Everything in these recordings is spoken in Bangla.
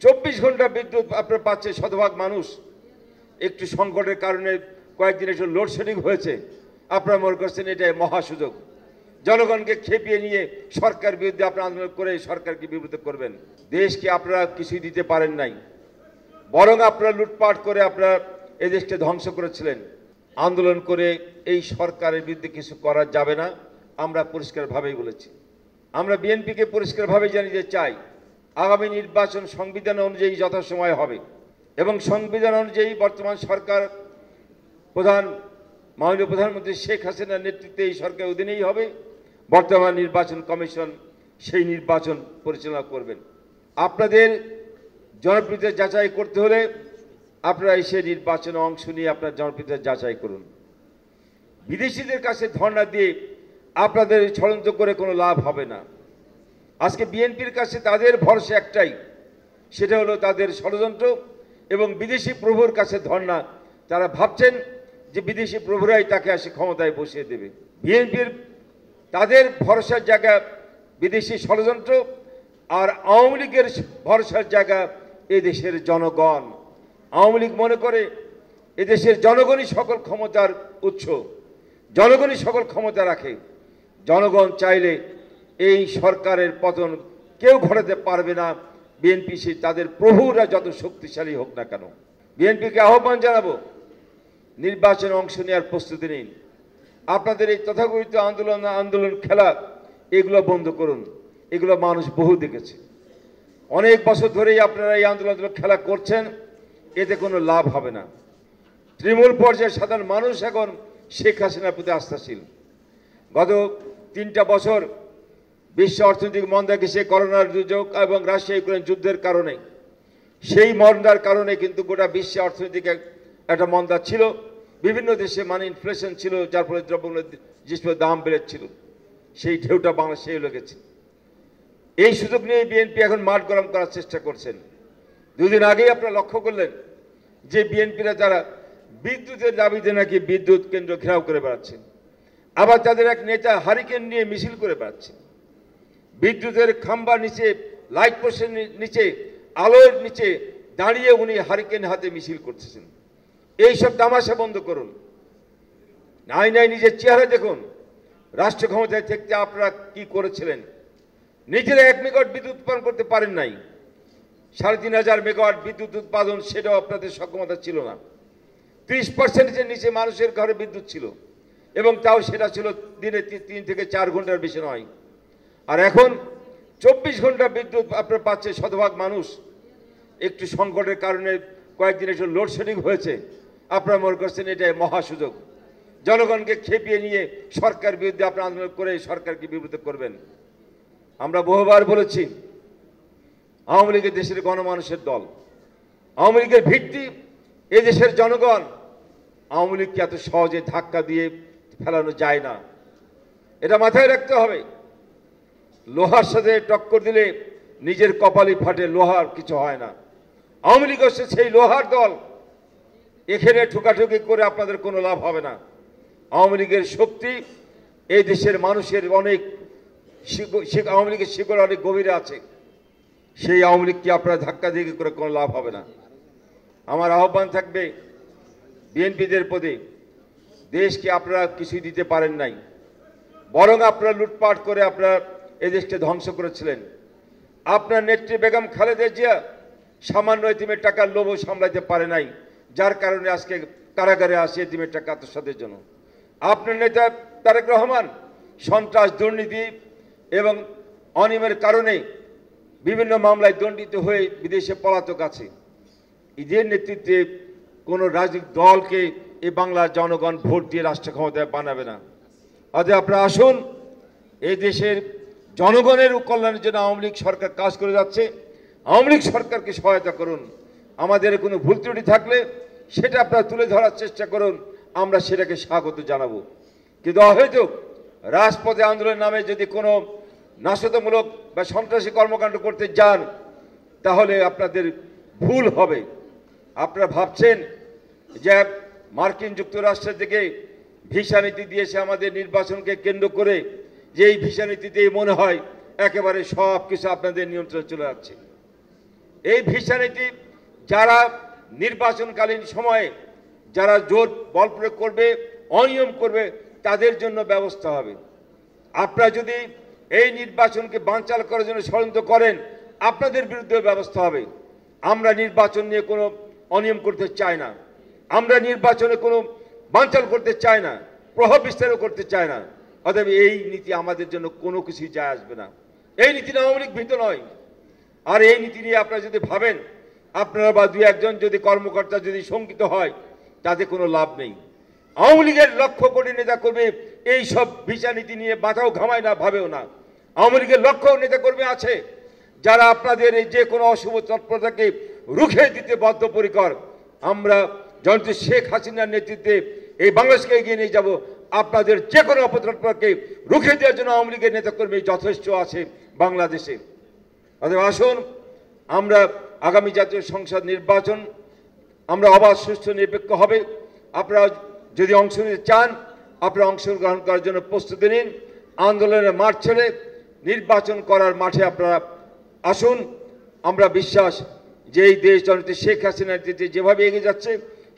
24 ঘন্টা বিদ্যুৎ আপনার পাচ্ছে শতভাগ মানুষ। একটু সংকটের কারণে কয়েকদিন একটু লোডশেডিং হয়েছে, আপনারা মনে করছেন এটা মহা সুযোগ। জনগণকে খেপিয়ে নিয়ে সরকার বিরুদ্ধে আপনারা আন্দোলন করে সরকারকে বিব্রত করবেন। দেশকে আপনারা কিছুই দিতে পারেন নাই, বরং আপনারা লুটপাট করে আপনারা এই দেশকে ধ্বংস করেছিলেন। আন্দোলন করে এই সরকারের বিরুদ্ধে কিছু করা যাবে না, আমরা পরিষ্কারভাবেই বলেছি। আমরা বিএনপিকে পরিষ্কারভাবে জানিয়ে চাই, আগামী নির্বাচন সংবিধান অনুযায়ী যথাসময়ে হবে এবং সংবিধান অনুযায়ী বর্তমান সরকার মাননীয় প্রধানমন্ত্রী শেখ হাসিনার নেতৃত্বে এই সরকারের অধীনেই হবে। বর্তমান নির্বাচন কমিশন সেই নির্বাচন পরিচালনা করবেন। আপনাদের জনপ্রিয়তা যাচাই করতে হলে আপনারা এসে নির্বাচনে অংশ নিয়ে আপনার জনপ্রিয়তা যাচাই করুন। বিদেশিদের কাছে ধর্ণা দিয়ে আপনাদের ষড়যন্ত্র করে কোনো লাভ হবে না। আজকে বিএনপির কাছে তাদের ভরসা একটাই, সেটা হলো তাদের ষড়যন্ত্র এবং বিদেশি প্রভুর কাছে ধর্ণা। তারা ভাবছেন যে বিদেশি প্রভুরাই তাকে আসে ক্ষমতায় বসিয়ে দেবে। বিএনপির তাদের ভরসার জায়গা বিদেশি ষড়যন্ত্র, আর আওয়ামী লীগের ভরসার জায়গা এদেশের জনগণ। আওয়ামী লীগ মনে করে এদেশের জনগণই সকল ক্ষমতার উৎস, জনগণই সকল ক্ষমতা রাখে। জনগণ চাইলে এই সরকারের পতন কেউ ঘটাতে পারবে না, বিএনপি তাদের প্রভুরা যত শক্তিশালী হোক না কেন। বিএনপিকে আহ্বান জানাবো, নির্বাচনে অংশ নেওয়ার প্রস্তুতি নিন। আপনাদের এই তথাকথিত আন্দোলন খেলা এগুলো বন্ধ করুন। এগুলো মানুষ বহু দেখেছে, অনেক বছর ধরেই আপনারা এই আন্দোলন খেলা করছেন, এতে কোনো লাভ হবে না। তৃণমূল পর্যায়ে সাধারণ মানুষ এখন শেখ হাসিনার প্রতি আস্থাশীল। গত 3টা বছর বিশ্ব অর্থনৈতিক মন্দা গেছে, করোনার দুর্যোগ এবং রাশিয়া ইউক্রেন যুদ্ধের কারণে। সেই মন্দার কারণে কিন্তু গোটা বিশ্বে অর্থনৈতিক একটা মন্দা ছিল, বিভিন্ন দেশে ইনফ্লেশন ছিল, যার ফলে দ্রব্যমূল্যের জিনিসপত্রের দাম বেড়েছিল। সেই ঢেউটা বাংলাদেশেও লেগেছে। এই সুযোগ নিয়ে বিএনপি এখন মাঠ গরম করার চেষ্টা করছেন। 2 দিন আগেই আপনারা লক্ষ্য করলেন যে বিএনপিরা যারা বিদ্যুতের দাবিতে নাকি বিদ্যুৎ কেন্দ্র ঘেরাও করে বেড়াচ্ছেন, আবার তাদের এক নেতা হারিকেন নিয়ে মিছিল করে বেড়াচ্ছেন। বিদ্যুতের খাম্বার নিচে, লাইট পোস্টের নিচে, আলোর নিচে দাঁড়িয়ে উনি হারিকেন হাতে মিছিল করতেছেন। এইসব তামাশা বন্ধ করুন। নাই নিজের চেহারা দেখুন। রাষ্ট্র ক্ষমতায় থাকতে আপনারা কি করেছিলেন? নিজেরা 1 মেগাওয়াট বিদ্যুৎ উৎপাদন করতে পারেন নাই। 3,500 মেগাওয়াট বিদ্যুৎ উৎপাদন, সেটাও আপনাদের সক্ষমতা ছিল না। 30%-এর নিচে মানুষের ঘরে বিদ্যুৎ ছিল, এবং তাও সেটা ছিল দিনে 3 থেকে 4 ঘন্টার বেশি নয়। আর এখন 24 ঘন্টা বিদ্যুৎ আপনার পাচ্ছে শতভাগ মানুষ। একটু সংকটের কারণে কয়েকদিন একটু লোডশেডিং হয়েছে, আপনারা মনে করছেন এটা মহা সুযোগ। জনগণকে খেপিয়ে নিয়ে সরকার বিরুদ্ধে আপনারা আন্দোলন করে সরকারকে বিব্রত করবেন। আমরা বহুবার বলেছি, আওয়ামী লীগের দেশের গণমানুষের দল, আওয়ামী লীগের ভিত্তি এদেশের জনগণ। আওয়ামী লীগকে এত সহজে ধাক্কা দিয়ে ফেলানো যায় না, এটা মাথায় রাখতে হবে। লোহার সাথে টক্কর দিলে নিজের কপালই ফাটে, লোহার কিছু হয় না। আওয়ামী লীগ হচ্ছে সেই লোহার দল। এখানে ঠুকাঠুকি করে আপনাদের কোনো লাভ হবে না। আওয়ামী লীগের শক্তি এই দেশের মানুষের অনেক, আওয়ামী লীগের শিকড় অনেক গভীরে আছে। সেই আওয়ামী লীগকে আপনারা ধাক্কা দিয়ে করে কোনো লাভ হবে না। আমার আহ্বান থাকবে বিএনপিদের প্রতি, দেশকে আপনারা কিছুই দিতে পারেন নাই, বরং আপনারা লুটপাট করে আপনারা এদেশকে ধ্বংস করেছিলেন। আপনার নেত্রী বেগম খালেদা জিয়া সামান্য এতিমের টাকার লোভও সামলাতে পারে নাই, যার কারণে আজকে কারাগারে আসে এতিমের টাকা আত্মসাতের জন্য। আপনার নেতা তারেক রহমান সন্ত্রাস, দুর্নীতি এবং অনিয়মের কারণে বিভিন্ন মামলায় দণ্ডিত হয়ে বিদেশে পলাতক আছে। এদের নেতৃত্বে কোনো রাজনৈতিক দলকে এই বাংলার জনগণ ভোট দিয়ে রাষ্ট্র ক্ষমতায় বানাবে না। অতএব আপনারা আসুন, এই দেশের জনগণের কল্যাণের জন্য আওয়ামী লীগ সরকার কাজ করে যাচ্ছে। আওয়ামী লীগ সরকারকে সহায়তা করুন। আমাদের কোনো ভুল ত্রুটি থাকলে সেটা আপনারা তুলে ধরার চেষ্টা করুন, আমরা সেটাকে স্বাগত জানাবো। কিন্তু অহেতুক রাজপথে আন্দোলনের নামে যদি কোনো নাশকতামূলক বা সন্ত্রাসী কর্মকাণ্ড করতে যান, তাহলে আপনাদের ভুল হবে। আপনারা ভাবছেন যে মার্কিন যুক্তরাষ্ট্রের থেকে ভিসা নীতি দিয়েছে আমাদের নির্বাচনকে কেন্দ্র করে, যে এই ভিসা নীতিতেই মনে হয় একেবারে সব কিছু আপনাদের নিয়ন্ত্রণে চলে যাচ্ছে। এই ভিসা নীতি যারা নির্বাচনকালীন সময়ে যারা জোর বল প্রয়োগ করবে, অনিয়ম করবে, তাদের জন্য ব্যবস্থা হবে। আপনারা যদি এই নির্বাচনকে বানচাল করার জন্য ষড়যন্ত্র করেন, আপনাদের বিরুদ্ধে ব্যবস্থা হবে। আমরা নির্বাচন নিয়ে কোনো অনিয়ম করতে চাই না, আমরা নির্বাচনে কোনো বানচাল করতে চাই না, প্রভাব বিস্তারও করতে চাই না। অতএব এই নীতি আমাদের জন্য কোনো কিছুই যায় আসবে না। এই নীতি আওয়ামী লীগ ভীত নয়। আর এই নীতি নিয়ে আপনারা যদি ভাবেন আপনারা বা দুই একজন যদি কর্মকর্তা যদি শঙ্কিত হয়, তাতে কোনো লাভ নেই। আওয়ামী লীগের লক্ষ কোটি নেতা কর্মী এই সব ভিসা নীতি নিয়ে মাথাও ঘামায় না, ভাবেও না। আওয়ামী লীগের লক্ষ নেতা কর্মী আছে যারা আপনাদের এই যে কোনো অশুভ তৎপরতাকে রুখে দিতে বদ্ধপরিকর। আমরা জননেত্রী শেখ হাসিনার নেতৃত্বে এই বাংলাদেশকে এগিয়ে নিয়ে যাব। আপনাদের যে কোনো অপতৎপরকে রুখে দেওয়ার জন্য আওয়ামী লীগের নেতাকর্মী যথেষ্ট আছে বাংলাদেশে। অতএব আসুন আমরা আগামী জাতীয় সংসদ নির্বাচন আমরা অবাধ, সুষ্ঠু, নিরপেক্ষ হবে। আপনারা যদি অংশ নিতে চান, আপনারা অংশগ্রহণ করার জন্য প্রস্তুতি নিন। আন্দোলনের মাঠ ছেড়ে নির্বাচন করার মাঠে আপনারা আসুন। আমরা বিশ্বাস যে এই দেশ জননেত্রী শেখ হাসিনার নেতৃত্বে যেভাবে এগিয়ে যাচ্ছে,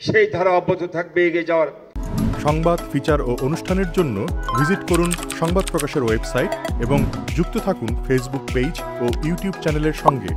সেই ধারা অব্যাহত থাকবে এগিয়ে যাওয়ার। সংবাদ, ফিচার ও অনুষ্ঠানের জন্য ভিজিট করুন সংবাদ প্রকাশের ওয়েবসাইট এবং যুক্ত থাকুন ফেসবুক পেজ ও ইউটিউব চ্যানেলের সঙ্গে।